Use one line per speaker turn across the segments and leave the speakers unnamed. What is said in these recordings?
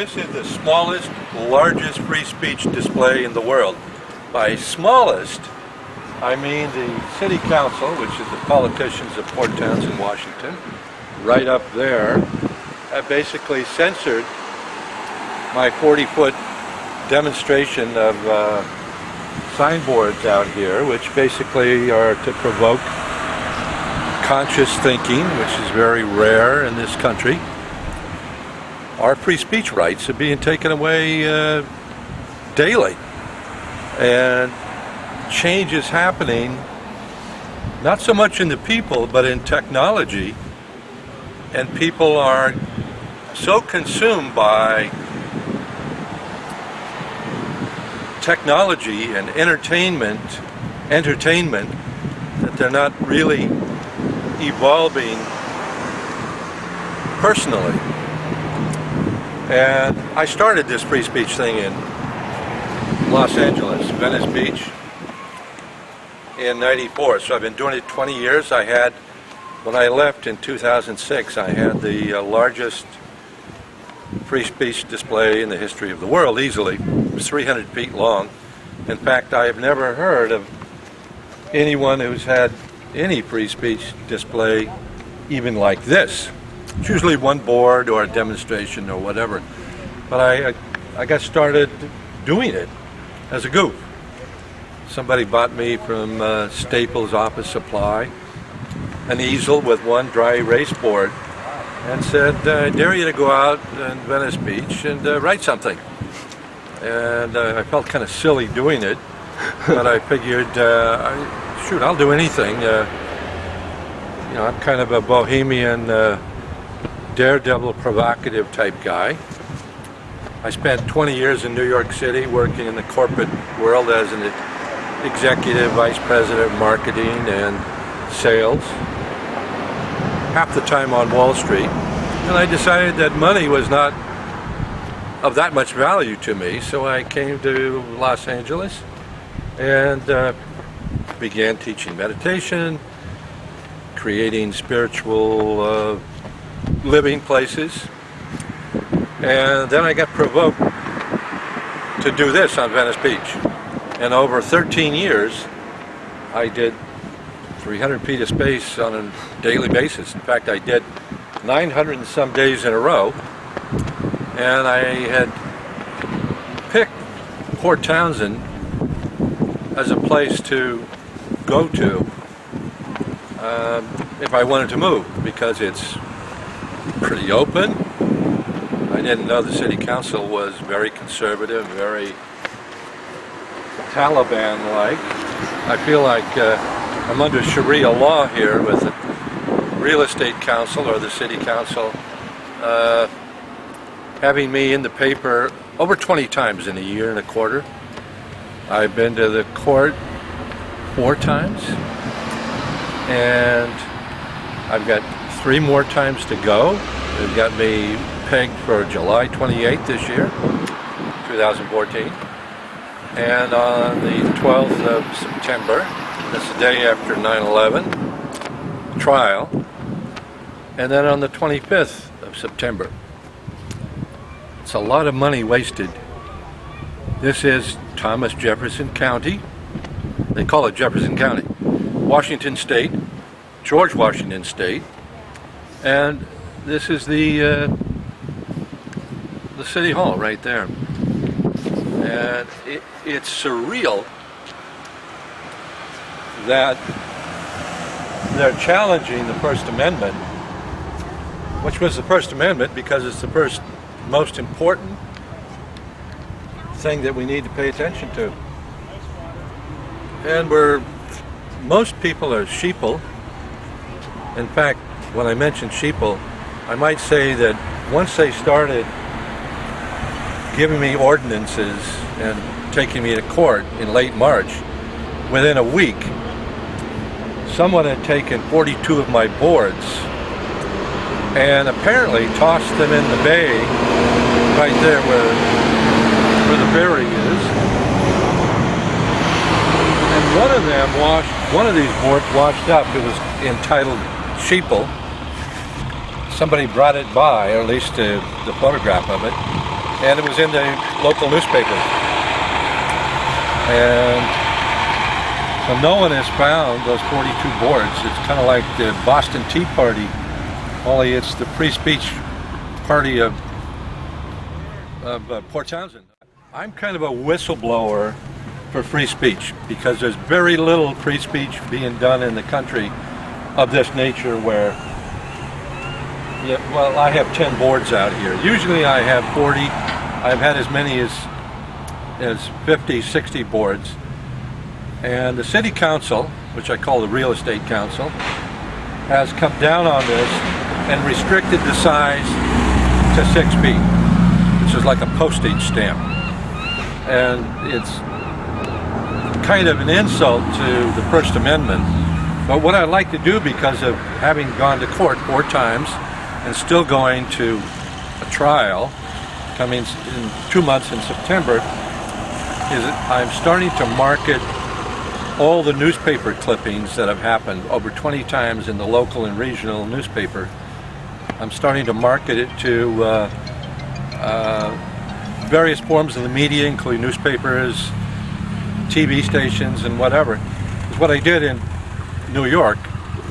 this is the smallest, largest free speech display in the world. By smallest, I mean the City Council, which is the politicians of Port Townsend, Washington, right up there, have basically censored my 40-foot demonstration of signboards out here, which basically are to provoke conscious thinking, which is very rare in this country. Our free speech rights are being taken away daily, and change is happening not so much in the people but in technology, and people are so consumed by technology and entertainment that they're not really evolving personally. And I started this free speech thing in Los Angeles, Venice Beach, in '94. So I've been doing it 20 years. When I left in 2006, I had the largest free speech display in the history of the world, easily. It was 300 feet long. In fact, I have never heard of anyone who's had any free speech display even like this. It's usually one board or a demonstration or whatever. But I got started doing it as a goof. Somebody bought me from Staples Office Supply an easel with one dry erase board and said, I dare you to go out in Venice Beach and write something. And I felt kind of silly doing it, but I figured, shoot, I'll do anything. I'm kind of a bohemian, daredevil, provocative type guy. I spent 20 years in New York City working in the corporate world as an executive vice president of marketing and sales, half the time on Wall Street. And I decided that money was not of that much value to me, so I came to Los Angeles and began teaching meditation, creating spiritual living places. And then I got provoked to do this on Venice Beach. And over 13 years, I did 300 feet of space on a daily basis. In fact, I did 900 and some days in a row. And I had picked Port Townsend as a place to go to if I wanted to move, because it's pretty open. I didn't know the City Council was very conservative, very Taliban-like. I feel like I'm under Sharia law here with the Real Estate Council or the City Council having me in the paper over 20 times in a year and a quarter. I've been to the court 4 times, and I've got 3 more times to go. They've got me pegged for July 28th this year, 2014. And on the 12th of September, that's the day after 9/11, trial. And then on the 25th of September. It's a lot of money wasted. This is Thomas Jefferson County. They call it Jefferson County. Washington State, George Washington State. And this is the City Hall right there. And it's surreal that they're challenging the First Amendment, which was the First Amendment because it's the first most important thing that we need to pay attention to. And most people are sheeple. In fact, when I mention sheeple, I might say that once they started giving me ordinances and taking me to court in late March, within a week, someone had taken 42 of my boards and apparently tossed them in the bay right there where the ferry is. And one of these boards washed up. It was entitled Sheeple. Somebody brought it by, or at least the photograph of it. and it was in the local newspaper. And so no one has found those 42 boards. It's kind of like the Boston Tea Party, only it's the free speech party of Port Townsend. I'm kind of a whistleblower for free speech because there's very little free speech being done in the country of this nature where, yeah, well, I have 10 boards out here. Usually I have 40. I've had as many as 50, 60 boards. And the city council, which I call the real estate council, has come down on this and restricted the size to 6 feet, which is like a postage stamp. And it's kind of an insult to the First Amendment. But what I'd like to do, because of having gone to court 4 times and still going to a trial coming in 2 months in September, is I'm starting to market all the newspaper clippings that have happened over 20 times in the local and regional newspaper. I'm starting to market it to various forms of the media, including newspapers, TV stations, and whatever. It's what I did in New York.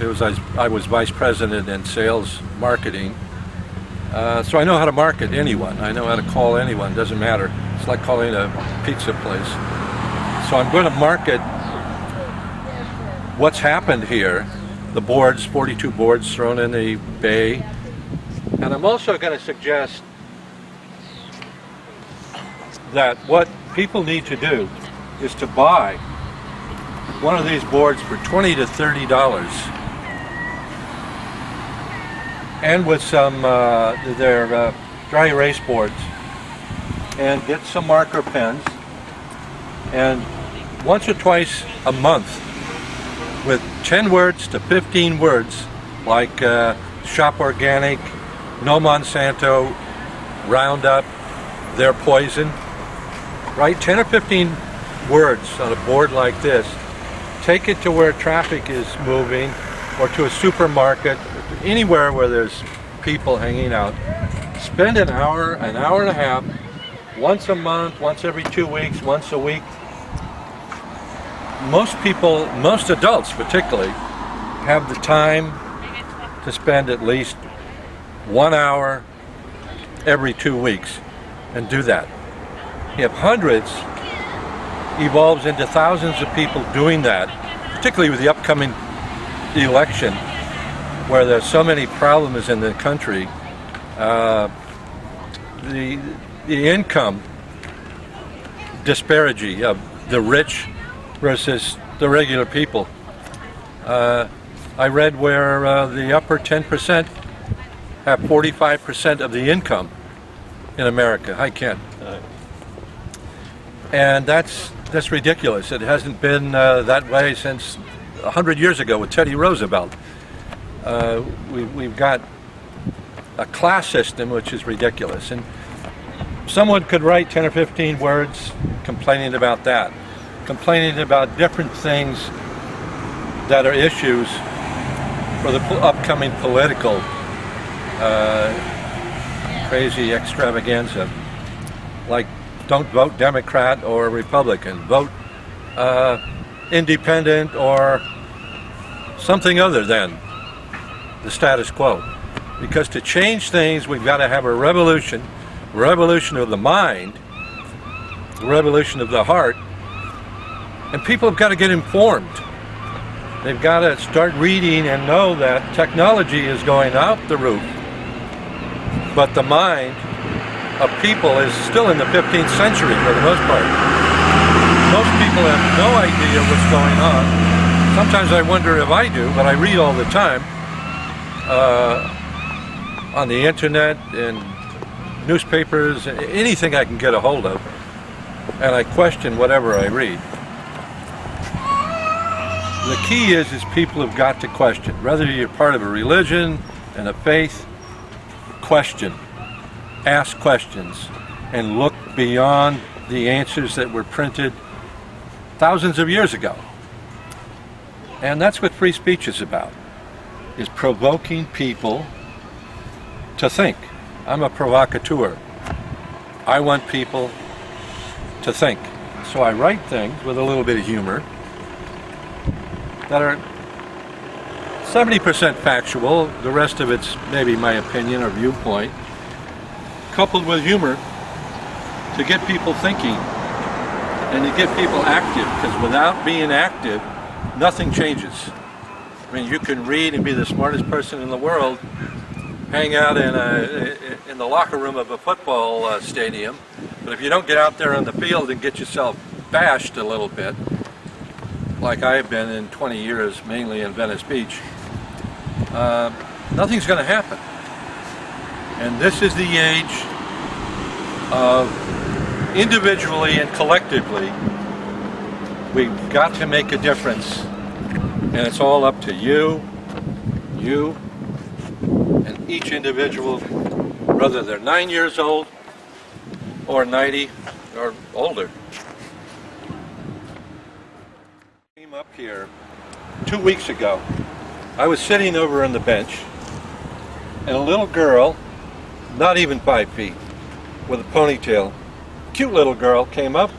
It was I was vice president in sales marketing, so I know how to market anyone. I know how to call anyone. Doesn't matter. It's like calling a pizza place. So I'm going to market what's happened here, the boards, 42 boards thrown in the bay, and I'm also going to suggest that what people need to do is to buy one of these boards for $20 to $30, and with some their dry erase boards, and get some marker pens, and once or twice a month with 10 words to 15 words, like shop organic, no Monsanto, Roundup, they're poison. Write 10 or 15 words on a board like this. Take it to where traffic is moving, or to a supermarket, anywhere where there's people hanging out. Spend an hour and a half, once a month, once every 2 weeks, once a week. Most people, most adults particularly, have the time to spend at least 1 hour every 2 weeks and do that. If hundreds evolves into thousands of people doing that, particularly with the upcoming election, where there's so many problems in the country, the income disparity of the rich versus the regular people. I read where the upper 10% have 45% of the income in America. Hi, Ken. And that's ridiculous. It hasn't been that way since 100 years ago with Teddy Roosevelt. We've got a class system which is ridiculous. And someone could write 10 or 15 words complaining about that, complaining about different things that are issues for the upcoming political crazy extravaganza, like don't vote Democrat or Republican, vote independent or something other than the status quo. Because to change things, we've got to have a revolution of the mind, a revolution of the heart, and people have got to get informed. They've got to start reading and know that technology is going out the roof, but the mind of people is still in the 15th century for the most part. Most people have no idea what's going on. Sometimes I wonder if I do, but I read all the time on the internet and newspapers, anything I can get a hold of, and I question whatever I read. The key is people have got to question. Whether you're part of a religion and a faith, question. Ask questions and look beyond the answers that were printed thousands of years ago. And that's what free speech is about, is provoking people to think. I'm a provocateur. I want people to think. So I write things with a little bit of humor that are 70% factual, the rest of it's maybe my opinion or viewpoint, coupled with humor to get people thinking and to get people active, because without being active, nothing changes. I mean, you can read and be the smartest person in the world, hang out in the locker room of a football stadium, but if you don't get out there on the field and get yourself bashed a little bit, like I've been in 20 years, mainly in Venice Beach, nothing's going to happen. And this is the age of individually and collectively, we've got to make a difference. And it's all up to you, and each individual, whether they're 9 years old or 90 or older. I came up here 2 weeks ago. I was sitting over on the bench, and a little girl, not even 5 feet, with a ponytail, cute little girl, came up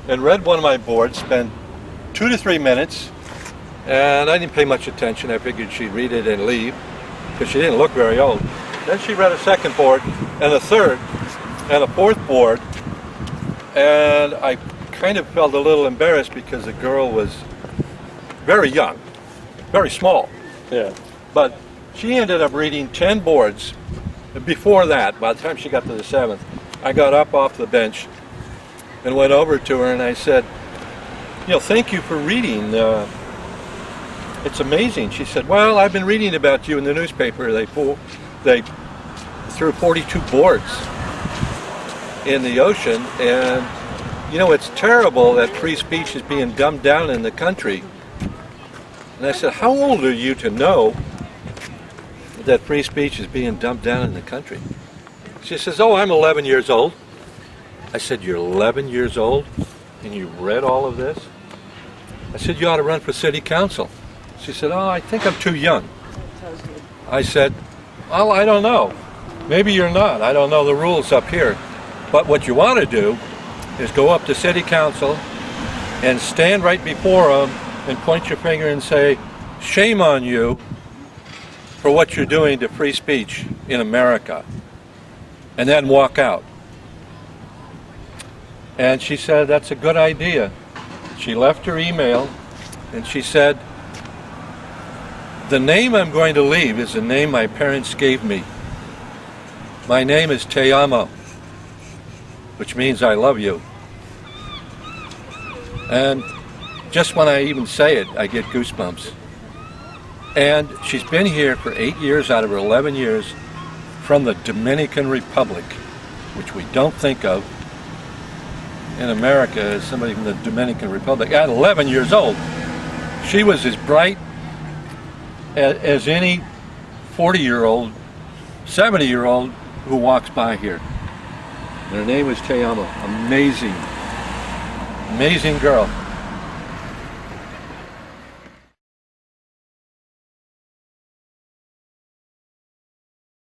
and read one of my boards, spent 2 to 3 minutes, and I didn't pay much attention. I figured she'd read it and leave, because she didn't look very old. Then she read a second board, and a third, and a fourth board, and I kind of felt a little embarrassed because the girl was very young, very small.
Yeah.
But she ended up reading 10 boards. Before that, by the time she got to the 7th, I got up off the bench and went over to her and I said, thank you for reading. It's amazing. She said, well, I've been reading about you in the newspaper. They threw 42 boards in the ocean, and it's terrible that free speech is being dumbed down in the country. And I said, how old are you to know that free speech is being dumbed down in the country? She says, oh, I'm 11 years old. I said, you're 11 years old and you read all of this? I said, you ought to run for city council. She said, oh, I think I'm too young. I said, well, I don't know. Maybe you're not. I don't know the rules up here. But what you want to do is go up to city council and stand right before them and point your finger and say, shame on you for what you're doing to free speech in America, and then walk out. And she said, that's a good idea. She left her email, and she said, the name I'm going to leave is the name my parents gave me. My name is Te Amo, which means I love you. And just when I even say it, I get goosebumps. And she's been here for 8 years out of her 11 years from the Dominican Republic, which we don't think of in America as somebody from the Dominican Republic. At 11 years old, she was as bright as any 40-year-old, 70-year-old who walks by here. And her name was Te Amo. Amazing, amazing girl.